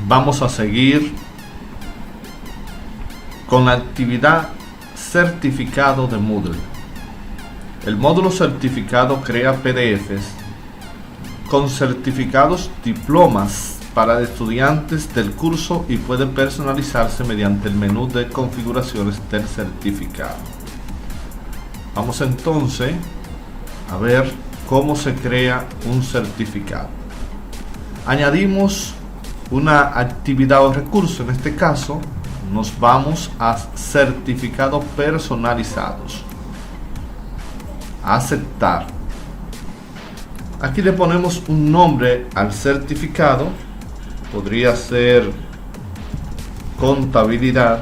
vamos a seguir con la actividad certificado de Moodle. El módulo certificado crea PDFs con certificados diplomas para estudiantes del curso y puede personalizarse mediante el menú de configuraciones del certificado. Vamos entonces a ver cómo se crea un certificado. Añadimos una actividad o recurso. En este caso nos vamos a certificados personalizados. Aceptar. Aquí le ponemos un nombre al certificado. Podría ser contabilidad.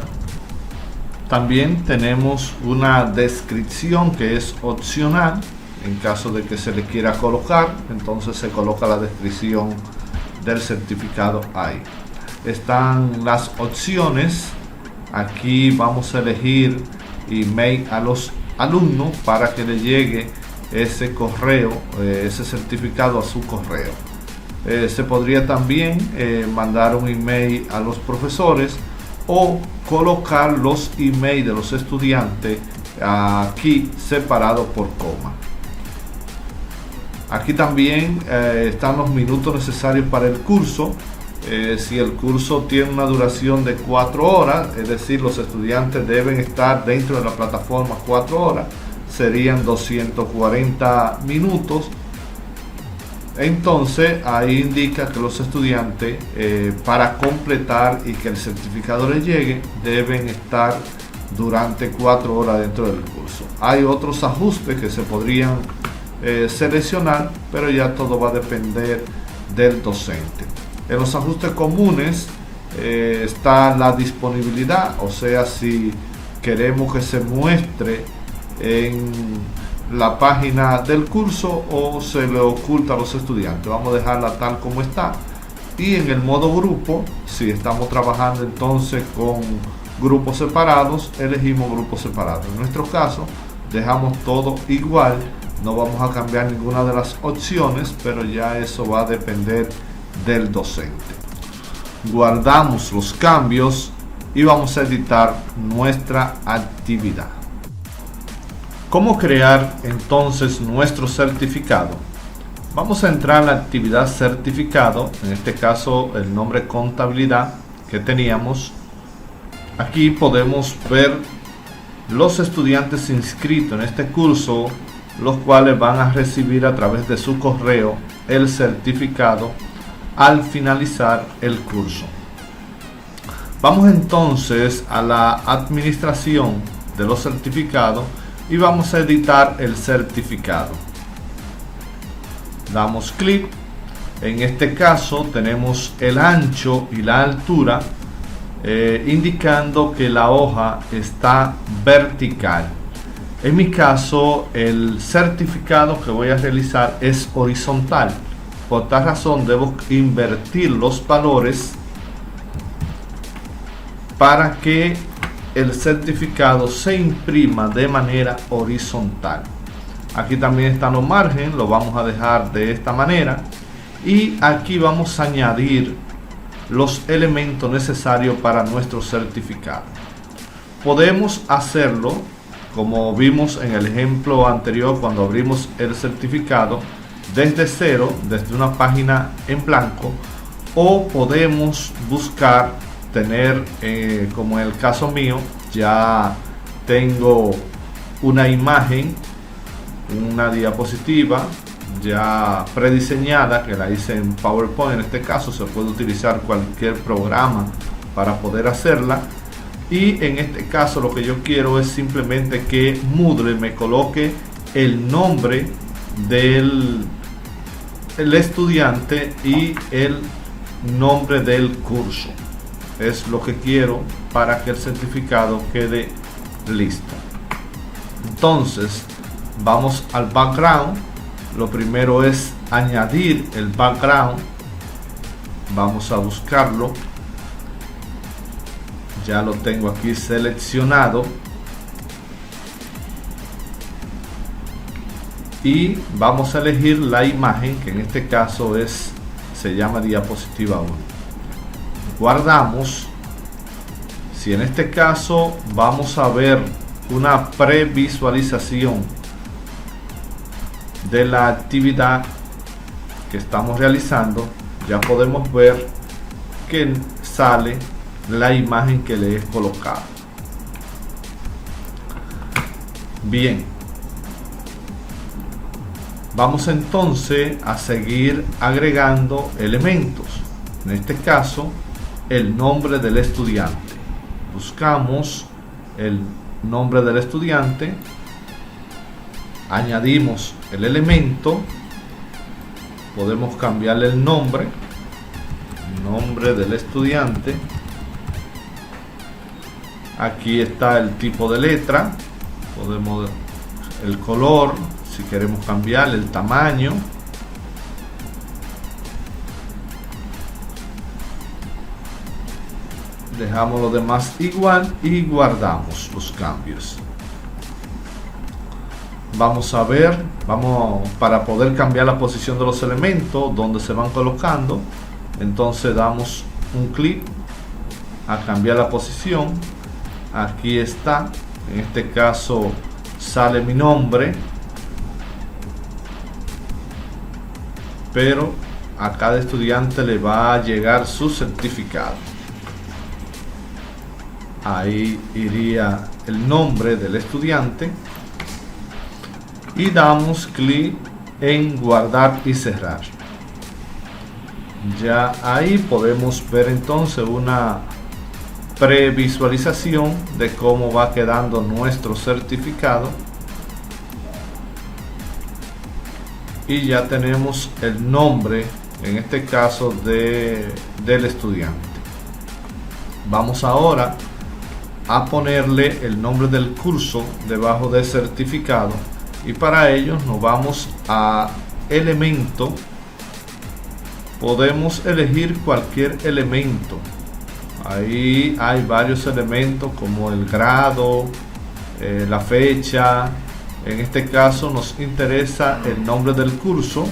También tenemos una descripción que es opcional. En caso de que se le quiera colocar, entonces se coloca la descripción del certificado ahí. Están las opciones. Aquí vamos a elegir email a los alumnos para que le llegue ese correo, ese certificado a su correo. Se podría también mandar un email a los profesores o colocar los emails de los estudiantes aquí separados por coma. Aquí también están los minutos necesarios para el curso. Si el curso tiene una duración de 4 horas, es decir, los estudiantes deben estar dentro de la plataforma 4 horas, serían 240 minutos. Entonces ahí indica que los estudiantes para completar y que el certificado les llegue deben estar durante 4 horas dentro del curso. Hay otros ajustes que se podrían seleccionar, pero ya todo va a depender del docente. En los ajustes comunes está la disponibilidad, o sea, si queremos que se muestre en la página del curso o se le oculta a los estudiantes. Vamos a dejarla tal como está. Y en el modo grupo, si estamos trabajando entonces con grupos separados, elegimos grupos separados. En nuestro caso dejamos todo igual, no vamos a cambiar ninguna de las opciones, pero ya eso va a depender del docente. Guardamos los cambios y vamos a editar nuestra actividad. ¿Cómo crear entonces nuestro certificado? Vamos a entrar a la actividad certificado, en este caso el nombre contabilidad que teníamos. Aquí podemos ver los estudiantes inscritos en este curso, los cuales van a recibir a través de su correo el certificado al finalizar el curso. Vamos entonces a la administración de los certificados y vamos a editar el certificado. Damos clic. En este caso tenemos el ancho y la altura, indicando que la hoja está vertical. En mi caso, el certificado que voy a realizar es horizontal. Por tal razón debo invertir los valores para que el certificado se imprima de manera horizontal. Aquí también están los márgenes, lo vamos a dejar de esta manera. Y aquí vamos a añadir los elementos necesarios para nuestro certificado. Podemos hacerlo como vimos en el ejemplo anterior cuando abrimos el certificado desde cero, desde una página en blanco, o podemos buscar tener, como en el caso mío, ya tengo una imagen, una diapositiva ya prediseñada que la hice en PowerPoint. En este caso se puede utilizar cualquier programa para poder hacerla, y en este caso lo que yo quiero es simplemente que Moodle me coloque el nombre del estudiante y el nombre del curso. Es lo que quiero para que el certificado quede listo. Entonces vamos al background. Lo primero es añadir el background. Vamos a buscarlo. Ya lo tengo aquí seleccionado. Y vamos a elegir la imagen, que en este caso se llama diapositiva 1. guardamos. Si en este caso vamos a ver una previsualización de la actividad que estamos realizando, ya podemos ver que sale la imagen que le he colocado. Bien, vamos entonces a seguir agregando elementos. En este caso, el nombre del estudiante. Buscamos el nombre del estudiante, añadimos el elemento, podemos cambiarle el nombre del estudiante. Aquí está el tipo de letra, podemos el color, si queremos cambiarle el tamaño. Dejamos lo demás igual y guardamos los cambios. Vamos a ver, para poder cambiar la posición de los elementos donde se van colocando, entonces damos un clic a cambiar la posición. Aquí está, en este caso sale mi nombre, pero a cada estudiante le va a llegar su certificado. Ahí iría el nombre del estudiante y damos clic en guardar y cerrar. Ya ahí podemos ver entonces una previsualización de cómo va quedando nuestro certificado, y ya tenemos el nombre, en este caso del estudiante. Vamos ahora a ponerle el nombre del curso debajo del certificado, y para ello nos vamos a elemento. Podemos elegir cualquier elemento. Ahí hay varios elementos como el grado, la fecha. En este caso nos interesa el nombre del curso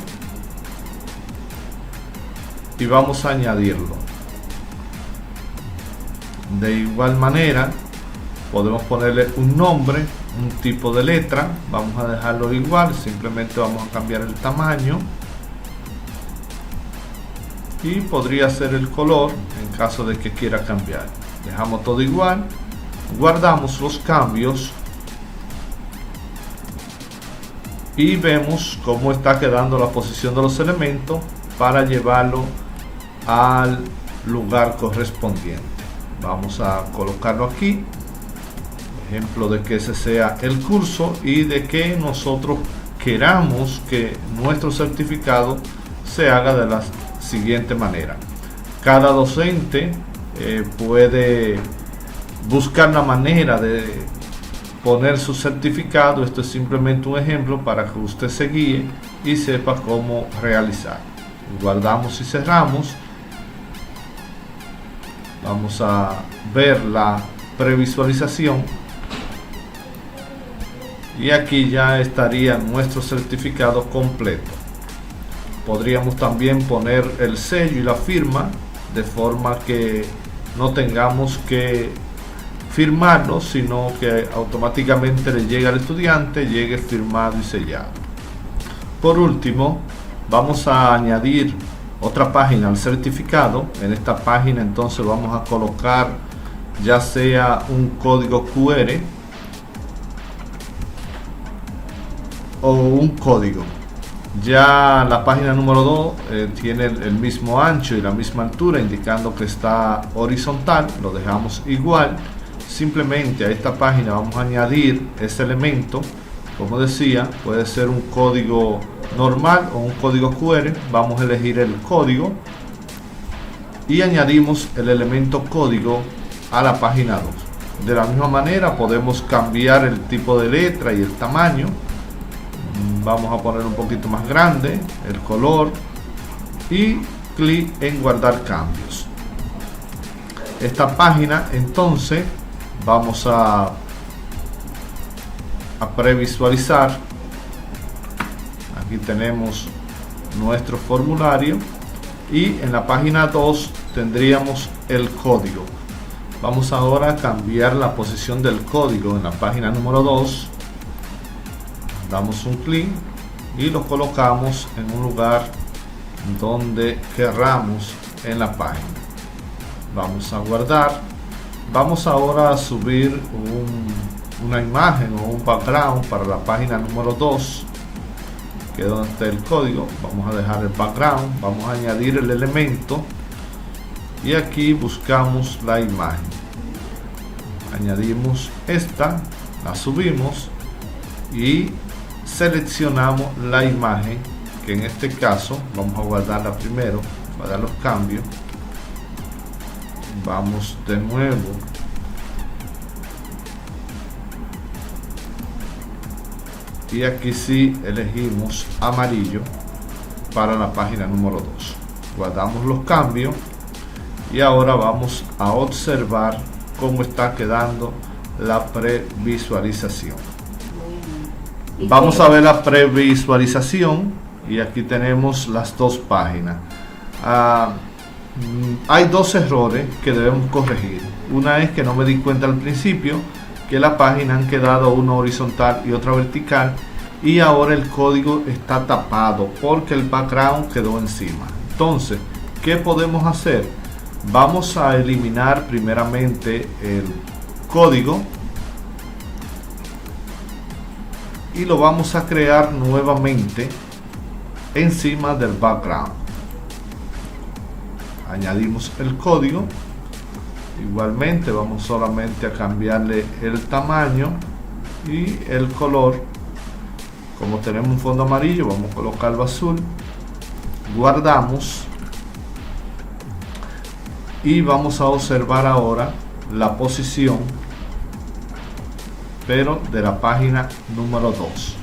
y vamos a añadirlo. De igual manera podemos ponerle un nombre, un tipo de letra. Vamos a dejarlo igual, simplemente vamos a cambiar el tamaño y podría ser el color en caso de que quiera cambiar. Dejamos todo igual, guardamos los cambios y vemos cómo está quedando la posición de los elementos para llevarlo al lugar correspondiente. Vamos a colocarlo aquí, ejemplo de que ese sea el curso y de que nosotros queramos que nuestro certificado se haga de la siguiente manera. Cada docente puede buscar la manera de poner su certificado. Esto es simplemente un ejemplo para que usted se guíe y sepa cómo realizar. Guardamos y cerramos. Vamos a ver la previsualización y aquí ya estaría nuestro certificado completo. Podríamos también poner el sello y la firma de forma que no tengamos que firmarlo, sino que automáticamente le llegue al estudiante, llegue firmado y sellado. Por último, vamos a añadir otra página al certificado. En esta página entonces vamos a colocar ya sea un código QR o un código. Ya la página número 2 tiene el mismo ancho y la misma altura, indicando que está horizontal. Lo dejamos igual. Simplemente a esta página vamos a añadir ese elemento. Como decía, puede ser un código normal o un código QR. Vamos a elegir el código y añadimos el elemento código a la página 2. De la misma manera podemos cambiar el tipo de letra y el tamaño. Vamos a poner un poquito más grande el color y clic en guardar cambios. Esta página entonces vamos a previsualizar. Aquí tenemos nuestro formulario y en la página 2 tendríamos el código. Vamos ahora a cambiar la posición del código en la página número 2. Damos un clic y lo colocamos en un lugar donde querramos en la página. Vamos a guardar. Vamos ahora a subir una imagen o un background para la página número 2, que es donde está el código. Vamos a dejar el background, vamos a añadir el elemento y aquí buscamos la imagen, añadimos esta, la subimos y seleccionamos la imagen, que en este caso vamos a guardarla primero, guardar los cambios. Vamos de nuevo y aquí sí elegimos amarillo para la página número 2. Guardamos los cambios y ahora vamos a observar cómo está quedando la previsualización. Vamos a ver la previsualización y aquí tenemos las dos páginas. Hay dos errores que debemos corregir. Una es que no me di cuenta al principio que la página han quedado una horizontal y otra vertical, y ahora el código está tapado porque el background quedó encima. Entonces, ¿qué podemos hacer? Vamos a eliminar primeramente el código y lo vamos a crear nuevamente encima del background. Añadimos el código, igualmente vamos solamente a cambiarle el tamaño y el color. Como tenemos un fondo amarillo, vamos a colocarlo azul. Guardamos y vamos a observar ahora la posición, pero de la página número 2.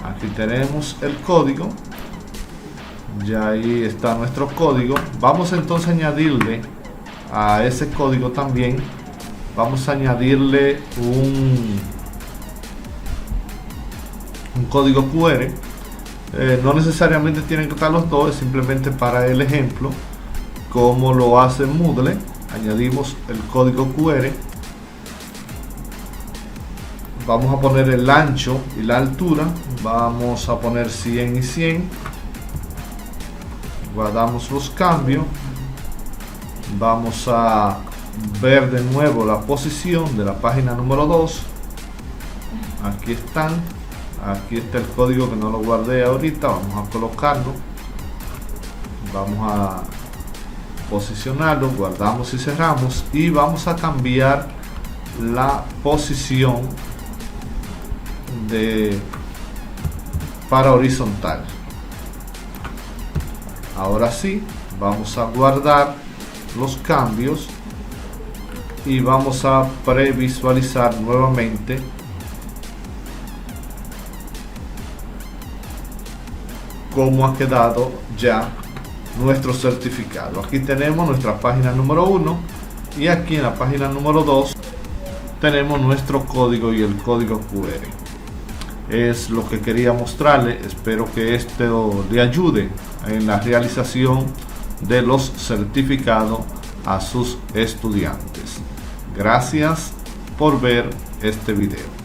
Aquí tenemos el código. Ya ahí está nuestro código. Vamos entonces a añadirle a ese código también, vamos a añadirle un código QR. No necesariamente tienen que estar los dos, es simplemente para el ejemplo como lo hace Moodle. Añadimos el código QR, vamos a poner el ancho y la altura, vamos a poner 100 y 100. Guardamos los cambios. Vamos a ver de nuevo la posición de la página número 2. Aquí están. Aquí está el código que no lo guardé ahorita. Vamos a colocarlo. Vamos a posicionarlo. Guardamos y cerramos. Y vamos a cambiar la posición para horizontal. Ahora sí, vamos a guardar los cambios y vamos a previsualizar nuevamente cómo ha quedado ya nuestro certificado. Aquí tenemos nuestra página número 1 y aquí en la página número 2 tenemos nuestro código y el código QR. Es lo que quería mostrarle. Espero que esto le ayude en la realización de los certificados a sus estudiantes. Gracias por ver este video.